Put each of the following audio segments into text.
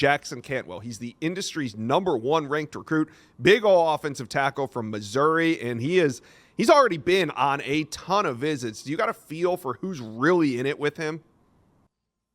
Jackson Cantwell. He's the industry's #1 ranked recruit, big ol' offensive tackle from Missouri, and he's already been on a ton of visits. Do you got a feel for who's really in it with him?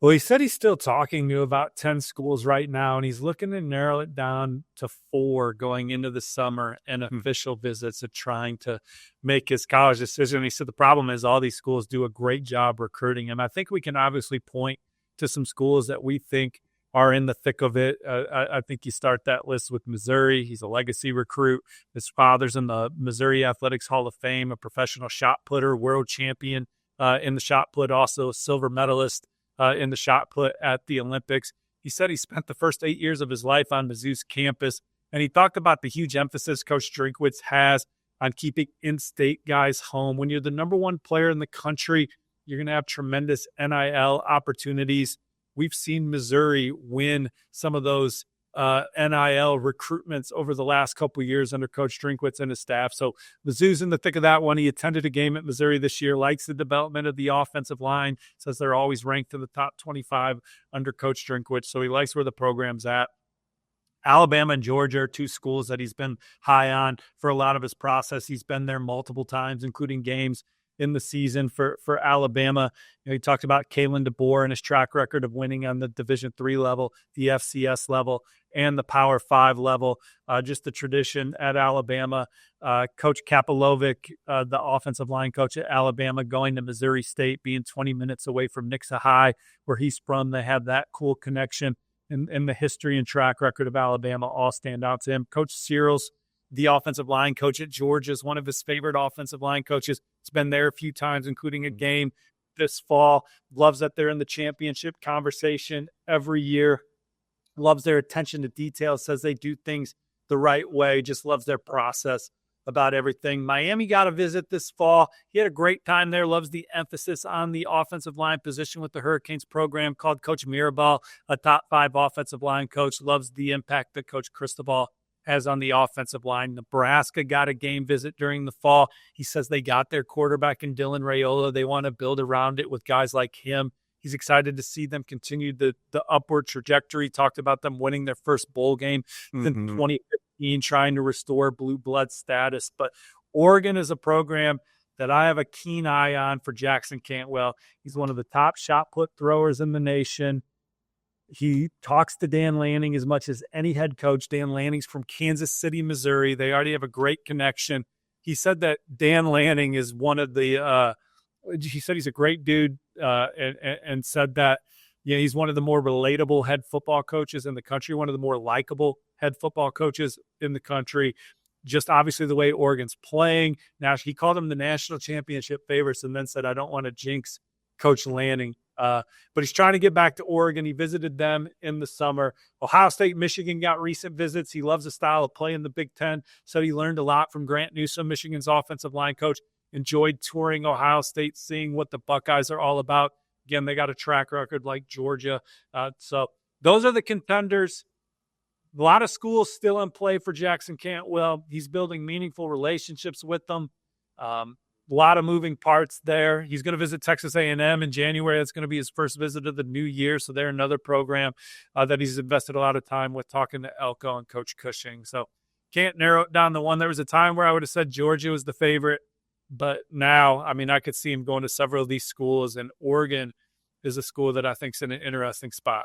Well, he said he's still talking to about 10 schools right now, and he's looking to narrow it down to 4 going into the summer and official visits of trying to make his college decision. He said the problem is all these schools do a great job recruiting him. I think we can obviously point to some schools that we think are in the thick of it. I think you start that list with Missouri. He's a legacy recruit. His father's in the Missouri Athletics Hall of Fame, a professional shot putter, world champion in the shot put, also a silver medalist in the shot put at the Olympics. He said he spent the first 8 years of his life on Mizzou's campus, and he talked about the huge emphasis Coach Drinkwitz has on keeping in-state guys home. When you're the #1 player in the country, you're going to have tremendous NIL opportunities. We've seen Missouri win some of those NIL recruitments over the last couple of years under Coach Drinkwitz and his staff. So Mizzou's in the thick of that one. He attended a game at Missouri this year, likes the development of the offensive line, says they're always ranked in the top 25 under Coach Drinkwitz. So he likes where the program's at. Alabama and Georgia are 2 schools that he's been high on for a lot of his process. He's been there multiple times, including games in the season for Alabama. He talked about Kalen DeBoer and his track record of winning on the Division III level, the FCS level, and the Power 5 level. Just the tradition at Alabama. Coach Kapilovic, the offensive line coach at Alabama, going to Missouri State, being 20 minutes away from Nixa High, where he's from. They have that cool connection, and the history and track record of Alabama all stand out to him. Coach Cyril's the offensive line coach at Georgia, is one of his favorite offensive line coaches. He's been there a few times, including a game this fall. Loves that they're in the championship conversation every year. Loves their attention to detail, says they do things the right way, just loves their process about everything. Miami got a visit this fall. He had a great time there, loves the emphasis on the offensive line position with the Hurricanes program, called Coach Mirabal a top 5 offensive line coach, loves the impact that Coach Cristobal has on the offensive line. Nebraska got a game visit during the fall. He says they got their quarterback in Dylan Raiola. They want to build around it with guys like him. He's excited to see them continue the upward trajectory. Talked about them winning their first bowl game in 2015, trying to restore blue blood status. But Oregon is a program that I have a keen eye on for Jackson Cantwell. He's one of the top shot put throwers in the nation. He talks to Dan Lanning as much as any head coach. Dan Lanning's from Kansas City, Missouri. They already have a great connection. He said that Dan Lanning is one of the he said he's a great dude, and said that he's one of the more relatable head football coaches in the country, one of the more likable head football coaches in the country. Just obviously the way Oregon's playing. Now, he called them the national championship favorites and then said, I don't want to jinx Coach Lanning. But he's trying to get back to Oregon. He visited them in the summer. Ohio State, Michigan got recent visits. He loves the style of play in the Big Ten. Said he learned a lot from Grant Newsome, Michigan's offensive line coach. Enjoyed touring Ohio State, seeing what the Buckeyes are all about. Again, they got a track record like Georgia. So those are the contenders. A lot of schools still in play for Jackson Cantwell. He's building meaningful relationships with them. A lot of moving parts there. He's going to visit Texas A&M in January. That's going to be his first visit of the new year. So they're another program that he's invested a lot of time with, talking to Elko and Coach Cushing. So can't narrow it down to one. There was a time where I would have said Georgia was the favorite. But now, I mean, I could see him going to several of these schools, and Oregon is a school that I think is in an interesting spot.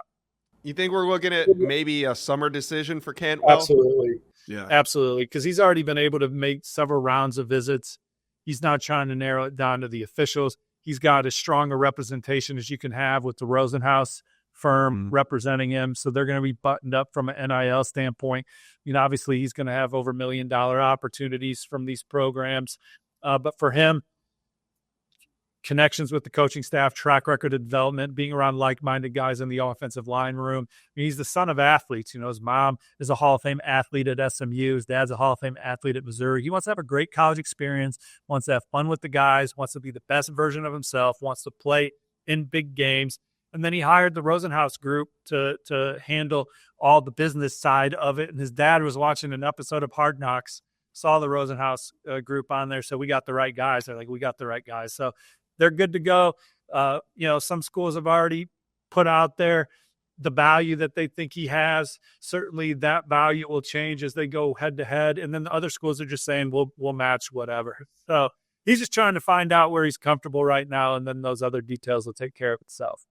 You think we're looking at maybe a summer decision for Cantwell? Absolutely. Yeah. Absolutely, because he's already been able to make several rounds of visits. He's now trying to narrow it down to the officials. He's got as strong a representation as you can have with the Rosenhaus firm representing him. So they're going to be buttoned up from an NIL standpoint. I mean, obviously, he's going to have over $1 million opportunities from these programs. But for him, connections with the coaching staff, track record of development, being around like-minded guys in the offensive line room. I mean, he's the son of athletes. His mom is a Hall of Fame athlete at SMU. His dad's a Hall of Fame athlete at Missouri. He wants to have a great college experience, wants to have fun with the guys, wants to be the best version of himself, wants to play in big games. And then he hired the Rosenhaus group to handle all the business side of it. And his dad was watching an episode of Hard Knocks, saw the Rosenhaus group on there. So we got the right guys. They're like, we got the right guys. So they're good to go. Some schools have already put out there the value that they think he has. Certainly that value will change as they go head to head. And then the other schools are just saying, we'll match whatever. So he's just trying to find out where he's comfortable right now. And then those other details will take care of itself.